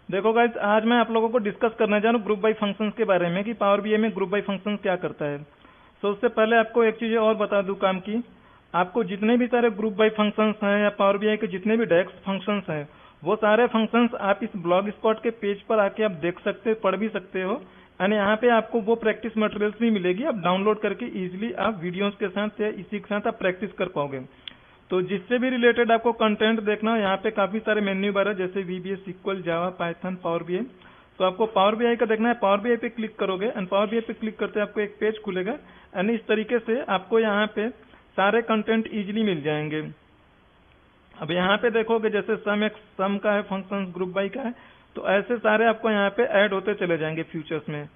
देखो गाइस, आज मैं आप लोगों को डिस्कस करना चाह रहा हूँ ग्रुप बाय फंक्शंस के बारे में कि पावर बीआई में ग्रुप बाय फंक्शंस क्या करता है। तो उससे पहले आपको एक चीज़ और बता दूं काम की, आपको जितने भी सारे ग्रुप बाय फंक्शंस हैं या पावर बीआई के जितने भी डेस्क फंक्शंस हैं, वो सारे फंक्शंस आप इस ब्लॉग स्पॉट के पेज पर आके आप देख सकते, पढ़ भी सकते हो। एंड यहाँ पे आपको वो प्रैक्टिस मटेरियल्स भी मिलेगी, आप डाउनलोड करके इजिली आप वीडियोस के साथ या इसी के साथ आप प्रैक्टिस कर पाओगे। तो जिससे भी रिलेटेड आपको कंटेंट देखना हो, यहाँ पे काफी सारे मेन्यू बार है, जैसे VBA, SQL, जावा, पाइथन, पावर बीआई। तो आपको पावर बीआई का देखना है, पावर बीआई पे क्लिक करोगे एंड पावर बीआई पे क्लिक करते आपको एक पेज खुलेगा एंड इस तरीके से आपको यहाँ पे सारे कंटेंट इजीली मिल जाएंगे। अब यहाँ पे देखोगे जैसे सम का है फंक्शन, ग्रुप बाई का है, तो ऐसे सारे आपको यहाँ पे ऐड होते चले जाएंगे फ्यूचर्स में।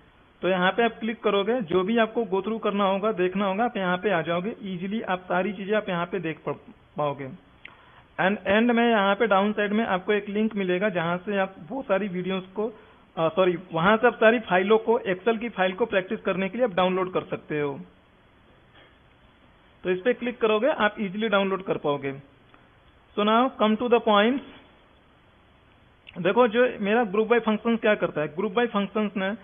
तो यहाँ पे आप क्लिक करोगे, जो भी आपको गो थ्रू करना होगा, देखना होगा, आप यहाँ पे आ जाओगे इजीली, आप सारी चीजें आप यहाँ पे देख पाओगे। एंड में यहाँ पे डाउन साइड में आपको एक लिंक मिलेगा जहाँ से आप वो सारी वीडियोस को वहां से आप सारी फाइलों को, एक्सेल की फाइल को प्रैक्टिस करने के लिए आप डाउनलोड कर सकते हो। तो इस पे क्लिक करोगे आप इजीली डाउनलोड कर पाओगे। So now come to the points. देखो जो मेरा ग्रुप बाय फंक्शन क्या करता है, ग्रुप बाय फंक्शन ने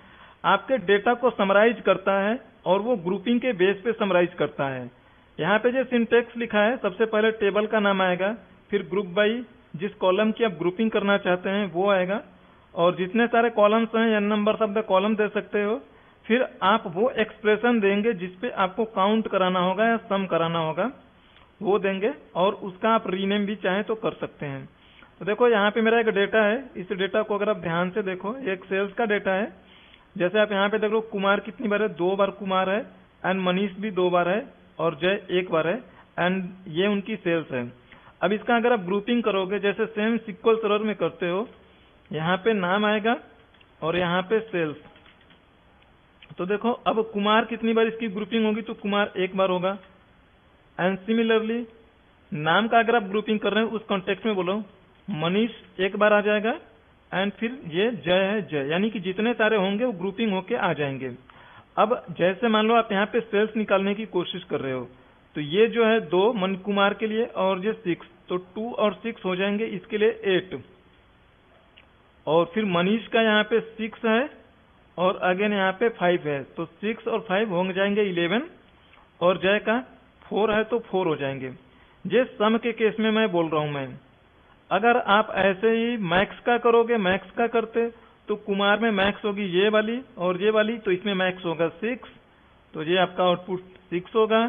आपके डेटा को समराइज करता है और वो ग्रुपिंग के बेस पे समराइज करता है। यहाँ पे जो सिंटेक्स लिखा है, सबसे पहले टेबल का नाम आएगा, फिर ग्रुप बाई जिस कॉलम की आप ग्रुपिंग करना चाहते हैं वो आएगा, और जितने सारे कॉलम्स हैं n number of the column दे सकते हो। फिर आप वो एक्सप्रेशन देंगे जिसपे आपको काउंट कराना होगा या सम कराना होगा, वो देंगे, और उसका आप रीनेम भी चाहें तो कर सकते हैं। तो देखो यहाँ पे मेरा एक डेटा है, इस डेटा को अगर आप ध्यान से देखो, एक सेल्स का डेटा है। जैसे आप यहाँ पे देखो कुमार कितनी बार है, 2 बार कुमार है, एंड मनीष भी 2 बार है, और जय 1 बार है, एंड ये उनकी सेल्स है। अब इसका अगर आप ग्रुपिंग करोगे जैसे सेम सिक्वल सर्वर में करते हो, यहाँ पे नाम आएगा और यहाँ पे सेल्स। तो देखो अब कुमार कितनी बार इसकी ग्रुपिंग होगी, तो कुमार 1 बार होगा। एंड सिमिलरली नाम का अगर आप ग्रुपिंग कर रहे हैं उस कॉन्टेक्स्ट में बोलो, मनीष 1 बार आ जाएगा, एंड फिर ये जय है, जय, यानी कि जितने सारे होंगे वो ग्रुपिंग होके आ जाएंगे। अब जैसे मान लो आप यहाँ पे सेल्स निकालने की कोशिश कर रहे हो, तो ये जो है 2 मन कुमार के लिए और ये 6, तो 2 और 6 हो जाएंगे, इसके लिए 8, और फिर मनीष का यहाँ पे 6 है और अगेन यहाँ पे 5 है, तो 6 और 5 हो जाएंगे 11, और जय का 4 है तो 4 हो जाएंगे। ये सम के केस में मैं बोल रहा हूं मैं। अगर आप ऐसे ही मैक्स का करोगे, मैक्स का करते तो कुमार में मैक्स होगी ये वाली और ये वाली, तो इसमें मैक्स होगा 6, तो ये आपका आउटपुट 6 होगा।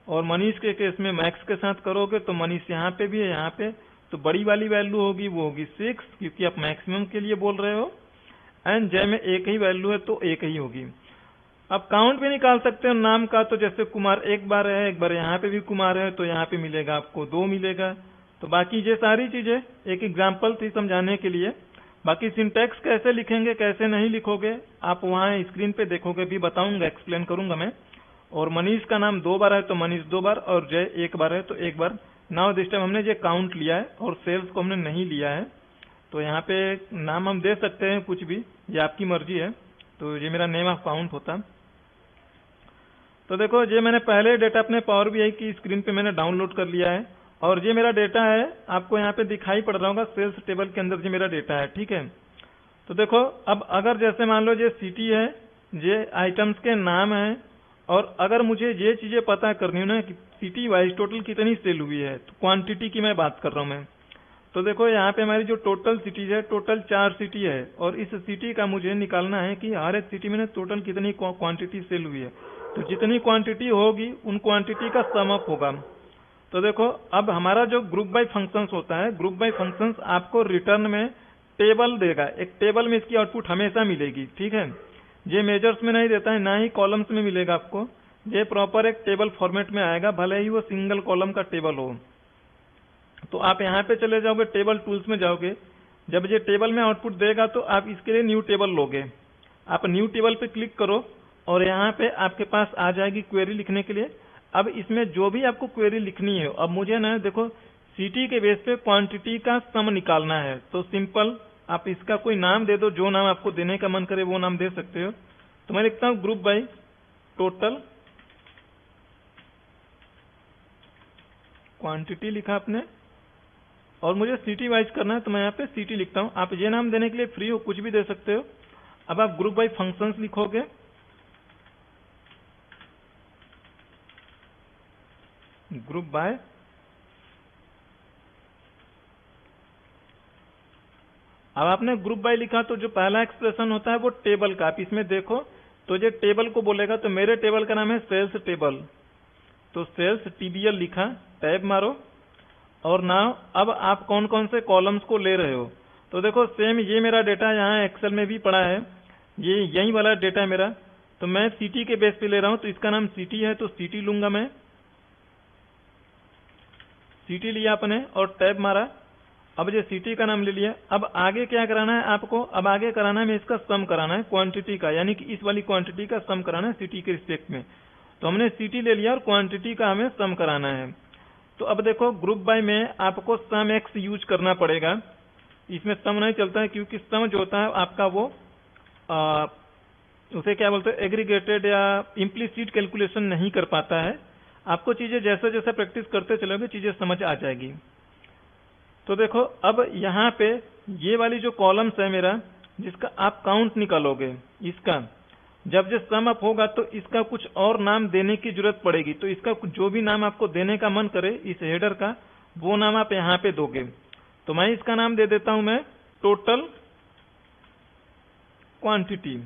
और मनीष के केस में मैक्स के साथ करोगे तो मनीष यहाँ पे भी है, यहाँ पे, तो बड़ी वाली वैल्यू होगी वो होगी 6, क्योंकि आप मैक्सिमम के लिए बोल रहे हो। एंड जय में एक ही वैल्यू है तो एक ही होगी। अब काउंट भी निकाल सकते हो नाम का, तो जैसे कुमार 1 बार है, 1 बार यहाँ पे भी कुमार है, तो यहाँ पे मिलेगा आपको 2 मिलेगा। तो बाकी ये सारी चीजें एक एग्जांपल थी समझाने के लिए। बाकी सिंटैक्स कैसे लिखेंगे कैसे नहीं लिखोगे आप वहाँ स्क्रीन पे देखोगे, भी बताऊंगा, एक्सप्लेन करूंगा मैं। और मनीष का नाम 2 बार है तो मनीष 2 बार, और जय 1 बार है तो 1 बार। नाउ दिस टाइम हमने ये काउंट लिया है और सेल्स को हमने नहीं लिया है, तो यहाँ पे नाम हम दे सकते हैं कुछ भी, ये आपकी मर्जी है। तो ये मेरा नेम ऑफ काउंट होता। तो देखो ये मैंने पहले डेटा अपने पावर बीआई की स्क्रीन पे मैंने डाउनलोड कर लिया है, और ये मेरा डेटा है, आपको यहाँ पे दिखाई पड़ रहा होगा सेल्स टेबल के अंदर ये मेरा डेटा है, ठीक है। तो देखो अब अगर जैसे मान लो ये सिटी है, ये आइटम्स के नाम है, और अगर मुझे ये चीजें पता करनी हो ना कि सिटी वाइज टोटल कितनी सेल हुई है, तो क्वांटिटी की मैं बात कर रहा हूँ मैं। तो देखो यहाँ पे हमारी जो टोटल सिटीज है, टोटल 4 सिटी है, और इस सिटी का मुझे निकालना है कि हर एक सिटी में टोटल कितनी क्वांटिटी सेल हुई है। तो जितनी क्वांटिटी होगी उन क्वांटिटी का सम अप होगा। तो देखो अब हमारा जो ग्रुप बाय फंक्शंस होता है, ग्रुप बाय फंक्शंस आपको रिटर्न में टेबल देगा, एक टेबल में इसकी आउटपुट हमेशा मिलेगी, ठीक है। ये मेजर्स में नहीं देता है, ना ही कॉलम्स में मिलेगा आपको, ये प्रॉपर एक टेबल फॉर्मेट में आएगा, भले ही वो सिंगल कॉलम का टेबल हो। तो आप यहाँ पे चले जाओगे, टेबल टूल्स में जाओगे, जब ये टेबल में आउटपुट देगा तो आप इसके लिए न्यू टेबल लोगे। आप न्यू टेबल पे क्लिक करो और यहाँ पे आपके पास आ जाएगी क्वेरी लिखने के लिए। अब इसमें जो भी आपको क्वेरी लिखनी है, अब मुझे ना देखो सिटी के बेस पे क्वांटिटी का सम निकालना है, तो सिंपल आप इसका कोई नाम दे दो, जो नाम आपको देने का मन करे वो नाम दे सकते हो। तो मैं लिखता हूँ ग्रुप बाय टोटल क्वांटिटी, लिखा आपने, और मुझे सिटी वाइज करना है, तो मैं यहाँ पे सिटी लिखता हूँ। आप ये नाम देने के लिए फ्री हो, कुछ भी दे सकते हो। अब आप ग्रुप बाय फंक्शंस लिखोगे, ग्रुप बाय अब आपने ग्रुप बाय लिखा तो जो पहला एक्सप्रेशन होता है वो टेबल का, आप इसमें देखो तो ये टेबल को बोलेगा। तो मेरे टेबल का नाम है सेल्स टेबल, तो सेल्स टीबीएल लिखा, टैब मारो। और नाउ अब आप कौन कौन से कॉलम्स को ले रहे हो, तो देखो सेम ये मेरा डेटा यहाँ एक्सेल में भी पड़ा है, ये यही वाला डेटा है मेरा। तो मैं सिटी के बेस पे ले रहा हूँ, तो इसका नाम सिटी है, तो सिटी लूंगा मैं। सिटी लिया आपने और टैब मारा। अब ये सिटी का नाम ले लिया। अब आगे क्या कराना है आपको, अब आगे कराना है मैं इसका सम कराना है क्वांटिटी का, यानी कि इस वाली क्वांटिटी का सम कराना है सिटी के रिस्पेक्ट में। तो हमने सिटी ले लिया और क्वांटिटी का हमें सम कराना है। तो अब देखो ग्रुप बाय में आपको सम एक्स यूज करना पड़ेगा, इसमें सम नहीं चलता है, क्योंकि सम जो होता है आपका वो उसे क्या बोलते हैं, एग्रीगेटेड या इम्प्लीसिट कैलकुलेशन नहीं कर पाता है। आपको चीजें जैसे जैसे प्रैक्टिस करते चलोगे चीजें समझ आ जाएगी। तो देखो अब यहाँ पे ये वाली जो कॉलम्स है मेरा, जिसका आप काउंट निकालोगे, इसका जब जो सम अप होगा तो इसका कुछ और नाम देने की जरूरत पड़ेगी। तो इसका जो भी नाम आपको देने का मन करे इस हेडर का, वो नाम आप यहाँ पे दोगे। तो मैं इसका नाम दे देता हूं मैं टोटल क्वांटिटी।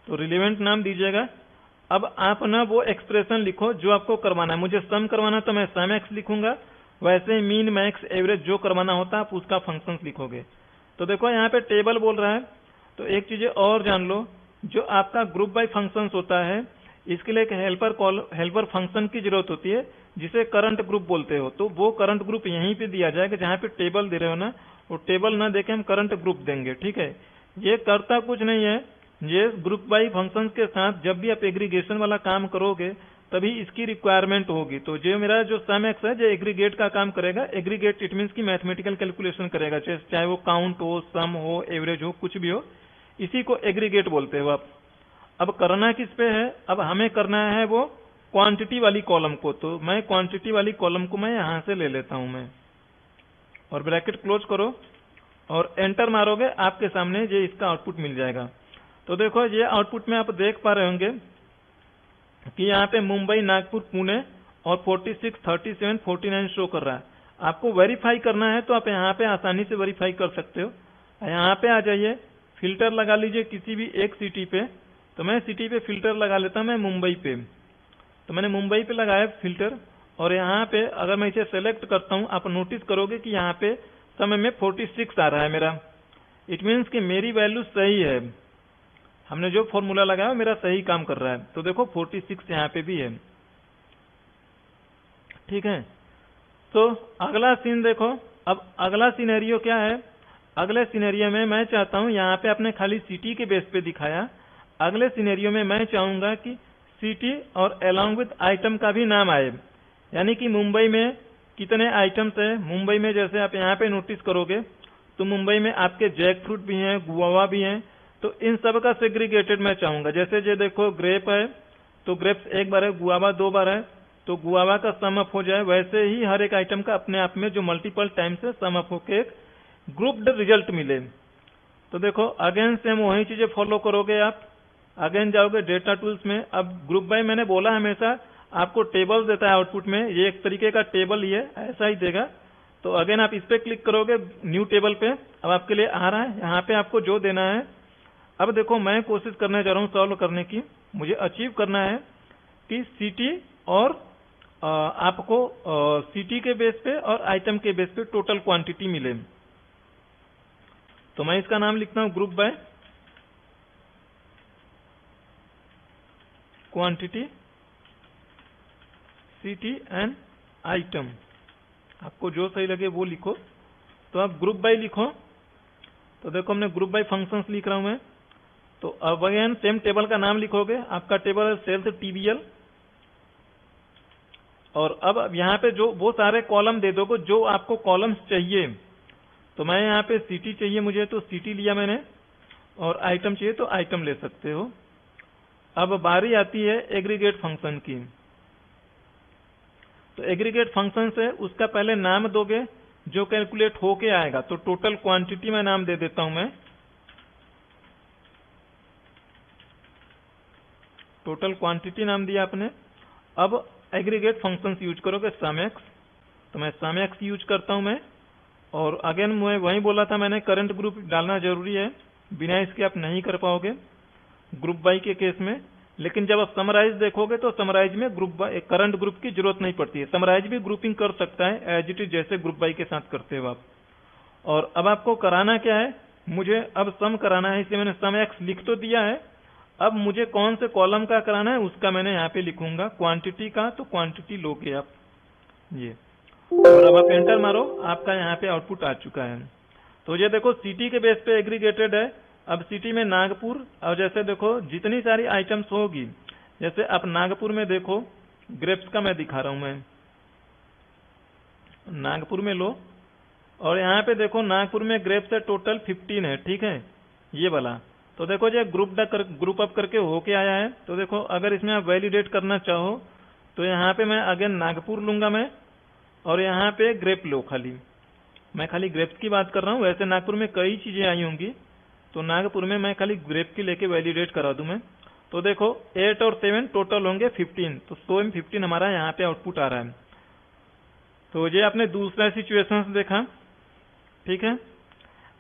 तो रिलेवेंट नाम दीजिएगा। अब आप ना वो एक्सप्रेशन लिखो जो आपको करवाना है। मुझे सम करवाना तो मैं सम एक्स लिखूंगा, वैसे ही मीन मैक्स एवरेज जो करवाना होता है आप उसका फंक्शंस लिखोगे। तो देखो यहाँ पे टेबल बोल रहा है, तो एक चीज और जान लो, जो आपका ग्रुप बाय फंक्शंस होता है इसके लिए एक हेल्पर फंक्शन की जरूरत होती है, जिसे करंट ग्रुप बोलते हो। तो वो करंट ग्रुप यहीं पे दिया जाएगा, जहाँ पे टेबल दे रहे हो ना, वो टेबल ना देके हम करंट ग्रुप देंगे, ठीक है। ये करता कुछ नहीं है, ये ग्रुप बाय फंक्शंस के साथ जब भी आप एग्रीगेशन वाला काम करोगे तभी इसकी रिक्वायरमेंट होगी। तो जो मेरा जो सम एक्स है जो एग्रीगेट का काम करेगा, एग्रीगेट इट मीन्स की मैथमेटिकल कैलकुलेशन करेगा, चाहे वो काउंट हो, सम हो, एवरेज हो, कुछ भी हो, इसी को एग्रीगेट बोलते हो आप। अब करना किस पे है, अब हमें करना है वो क्वांटिटी वाली कॉलम को। तो मैं क्वांटिटी वाली कॉलम को मैं यहां से ले लेता हूं मैं, और ब्रैकेट क्लोज करो और एंटर मारोगे, आपके सामने ये इसका आउटपुट मिल जाएगा। तो देखो ये आउटपुट में आप देख पा रहे होंगे कि यहाँ पे मुंबई, नागपुर, पुणे और 46, 37, 49 शो कर रहा है। आपको वेरीफाई करना है तो आप यहाँ पे आसानी से वेरीफाई कर सकते हो। यहाँ पे आ जाइए, फिल्टर लगा लीजिए किसी भी एक सिटी पे। तो मैं सिटी पे फिल्टर लगा लेता हूँ, मैं मुंबई पे। तो मैंने मुंबई पे लगाया फिल्टर, और यहाँ पे अगर मैं इसे सेलेक्ट करता हूँ, आप नोटिस करोगे कि यहाँ पे समय में 46 आ रहा है मेरा। इट मीन्स कि मेरी वैल्यू सही है, हमने जो फॉर्मूला लगाया मेरा सही काम कर रहा है। तो देखो 46 यहाँ पे भी है, ठीक है। तो अगला सीन देखो, अब अगला सिनेरियो क्या है। अगले सिनेरियो में मैं चाहता हूं, यहाँ पे आपने खाली सिटी के बेस पे दिखाया, अगले सिनेरियो में मैं चाहूंगा कि सिटी और अलोंग विद आइटम का भी नाम आए। यानी कि मुंबई में कितने आइटम्स है, मुंबई में जैसे आप यहाँ पे नोटिस करोगे तो मुंबई में आपके जैक फ्रूट भी हैं, गुआवा भी हैं। तो इन सब का सेग्रीगेटेड मैं चाहूंगा। जैसे ये देखो ग्रेप है, तो ग्रेप्स एक बार है, गुआवा 2 बार है, तो गुआवा का सम अप हो जाए। वैसे ही हर एक आइटम का अपने आप में जो मल्टीपल टाइम से सम अप होके एक ग्रुप्ड रिजल्ट मिले। तो देखो अगेन सेम वही चीजें फॉलो करोगे आप। अगेन जाओगे डेटा टूल्स में। अब ग्रुप बाय मैंने बोला हमेशा आपको टेबल देता है आउटपुट में, ये एक तरीके का टेबल ही है, ऐसा ही देगा। तो अगेन आप इस पे क्लिक करोगे न्यू टेबल पे, अब आपके लिए आ रहा है। यहाँ पे आपको जो देना है, अब देखो मैं कोशिश करने जा रहा हूँ सॉल्व करने की। मुझे अचीव करना है कि सिटी और आपको सिटी के बेस पे और आइटम के बेस पे टोटल क्वांटिटी मिले। तो मैं इसका नाम लिखता हूं group by quantity city and item. आपको जो सही लगे वो लिखो। तो आप ग्रुप बाय लिखो। तो देखो हमने ग्रुप बाय फंक्शंस लिख रहा हूं मैं। तो अब अगेन सेम टेबल का नाम लिखोगे, आपका टेबल है सेल्स टीबीएल। और अब यहाँ पे जो वो सारे कॉलम दे दोगे जो आपको कॉलम्स चाहिए। तो मैं यहाँ पे सिटी चाहिए मुझे, तो सिटी लिया मैंने, और आइटम चाहिए तो आइटम ले सकते हो। अब बारी आती है एग्रीगेट फंक्शन की। तो एग्रीगेट फंक्शन से उसका पहले नाम दोगे जो कैलकुलेट होके आएगा। तो टोटल क्वांटिटी में नाम दे देता हूं मैं, टोटल क्वांटिटी नाम दिया आपने। अब एग्रीगेट फंक्शंस यूज करोगे सम एक्स, तो मैं सम एक्स यूज करता हूं मैं। और अगेन मैं वही बोला था मैंने, करंट ग्रुप डालना जरूरी है, बिना इसके आप नहीं कर पाओगे ग्रुप बाई के केस में। लेकिन जब आप समराइज देखोगे तो समराइज में ग्रुप बाई करंट ग्रुप की जरूरत नहीं पड़ती है। समराइज भी ग्रुपिंग कर सकता है एज इट इज, जैसे ग्रुप बाई के साथ करते हो आप। और अब आपको कराना क्या है, मुझे अब सम कराना है, इसलिए मैंने सम एक्स लिख तो दिया है। अब मुझे कौन से कॉलम का कराना है उसका मैंने यहाँ पे लिखूंगा, क्वांटिटी का। तो क्वांटिटी लोगे आप ये, और अब आप एंटर मारो, आपका यहाँ पे आउटपुट आ चुका है। तो ये देखो सिटी के बेस पे एग्रीगेटेड है। अब सिटी में नागपुर, और जैसे देखो जितनी सारी आइटम्स होगी, जैसे आप नागपुर में देखो, ग्रेप्स का मैं दिखा रहा हूं मैं, नागपुर में लो, और यहाँ पे देखो नागपुर में ग्रेप्स है टोटल 15 है, ठीक है, ये वाला। तो देखो ये ग्रुप अप करके होके आया है। तो देखो अगर इसमें आप वैलिडेट करना चाहो तो यहाँ पे मैं अगेन नागपुर लूंगा मैं, और यहाँ पे ग्रेप लो, खाली मैं खाली ग्रेप्स की बात कर रहा हूँ। वैसे नागपुर में कई चीजें आई होंगी, तो नागपुर में मैं खाली ग्रेप की लेके वैलिडेट करा दूं मैं। तो देखो 8 और 7 टोटल होंगे 15, तो 15 हमारा यहाँ पे आउटपुट आ रहा है। तो ये आपने दूसरा सिचुएशन देखा, ठीक है।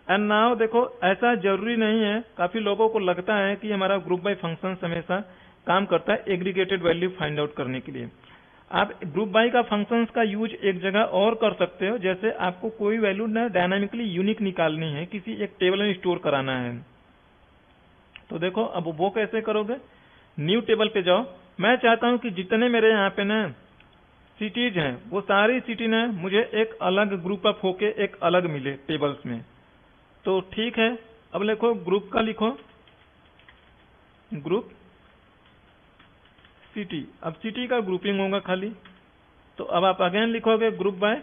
एंड नाउ देखो ऐसा जरूरी नहीं है, काफी लोगों को लगता है कि हमारा ग्रुप बाय फंक्शन हमेशा काम करता है एग्रीगेटेड वैल्यू फाइंड आउट करने के लिए। आप ग्रुप बाय का फंक्शंस का यूज एक जगह और कर सकते हो, जैसे आपको कोई वैल्यू ना डायनामिकली यूनिक निकालनी है, किसी एक टेबल में स्टोर कराना है। तो देखो अब वो कैसे करोगे, न्यू टेबल पे जाओ। मैं चाहता हूं कि जितने मेरे यहाँ पे ना सिटीज हैं वो सारी सिटी ना मुझे एक अलग ग्रुप अप होके एक अलग मिले टेबल्स में। तो ठीक है, अब लिखो ग्रुप का, लिखो ग्रुप सिटी। अब सिटी का ग्रुपिंग होगा खाली। तो अब आप अगेन लिखोगे ग्रुप बाय,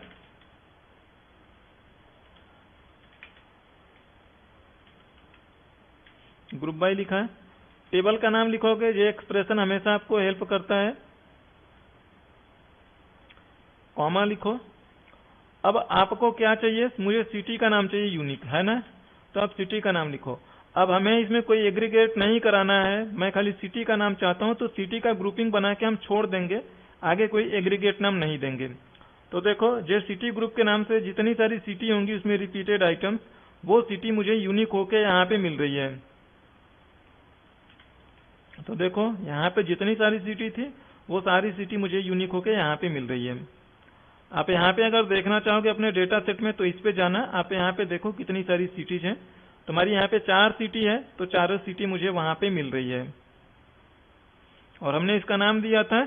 ग्रुप बाय लिखा है। टेबल का नाम लिखोगे, ये एक्सप्रेशन हमेशा आपको हेल्प करता है, कॉमा लिखो। अब आपको क्या चाहिए, मुझे सिटी का नाम चाहिए यूनिक, है ना, तो आप सिटी का नाम लिखो। अब हमें इसमें कोई एग्रीगेट नहीं कराना है, मैं खाली सिटी का नाम चाहता हूं, तो सिटी का ग्रुपिंग बना के हम छोड़ देंगे, आगे कोई एग्रीगेट नाम नहीं देंगे। तो देखो जो सिटी ग्रुप के नाम से जितनी सारी सिटी होंगी उसमें रिपीटेड आइटम्स, वो सिटी मुझे यूनिक होके यहाँ पे मिल रही है। तो देखो यहाँ पे जितनी सारी सिटी थी वो सारी सिटी मुझे यूनिक होके यहाँ पे मिल रही है। आप यहाँ पे अगर देखना चाहोगे अपने डेटा सेट में तो इस पे जाना, आप यहाँ पे देखो कितनी सारी सिटीज हैं। तुम्हारी यहाँ पे 4 सिटी है, तो चारों सिटी मुझे वहां पे मिल रही है, और हमने इसका नाम दिया था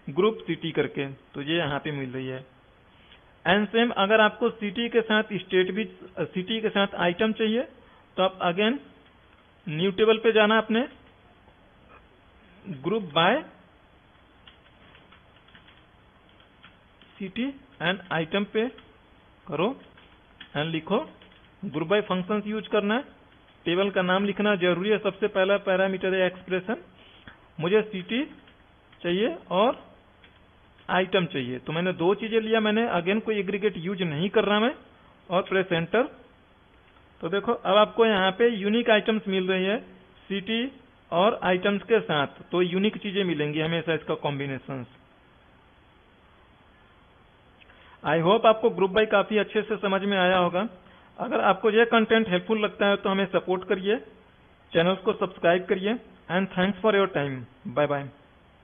ग्रुप सिटी करके, तो ये यहाँ पे मिल रही है। एंड सेम अगर आपको सिटी के साथ स्टेट भी, सिटी के साथ आइटम चाहिए, तो आप अगेन न्यू टेबल पे जाना, अपने group by city and item पे करो एंड लिखो ग्रुप बाय फंक्शंस यूज करना है। टेबल का नाम लिखना जरूरी है, सबसे पहला पैरामीटर है एक्सप्रेशन। मुझे सिटी चाहिए और आइटम चाहिए, तो मैंने 2 चीजें लिया, मैंने अगेन कोई एग्रीगेट यूज नहीं कर रहा मैं, और प्रेस एंटर। तो देखो अब आपको यहाँ पे यूनिक आइटम्स मिल रही है सिटी और आइटम्स के साथ, तो यूनिक चीजें मिलेंगी हमेशा इसका कॉम्बिनेशन। आई होप आपको ग्रुप बाय काफी अच्छे से समझ में आया होगा। अगर आपको यह कंटेंट हेल्पफुल लगता है तो हमें सपोर्ट करिए, चैनल को सब्सक्राइब करिए, and thanks for your time. Bye bye.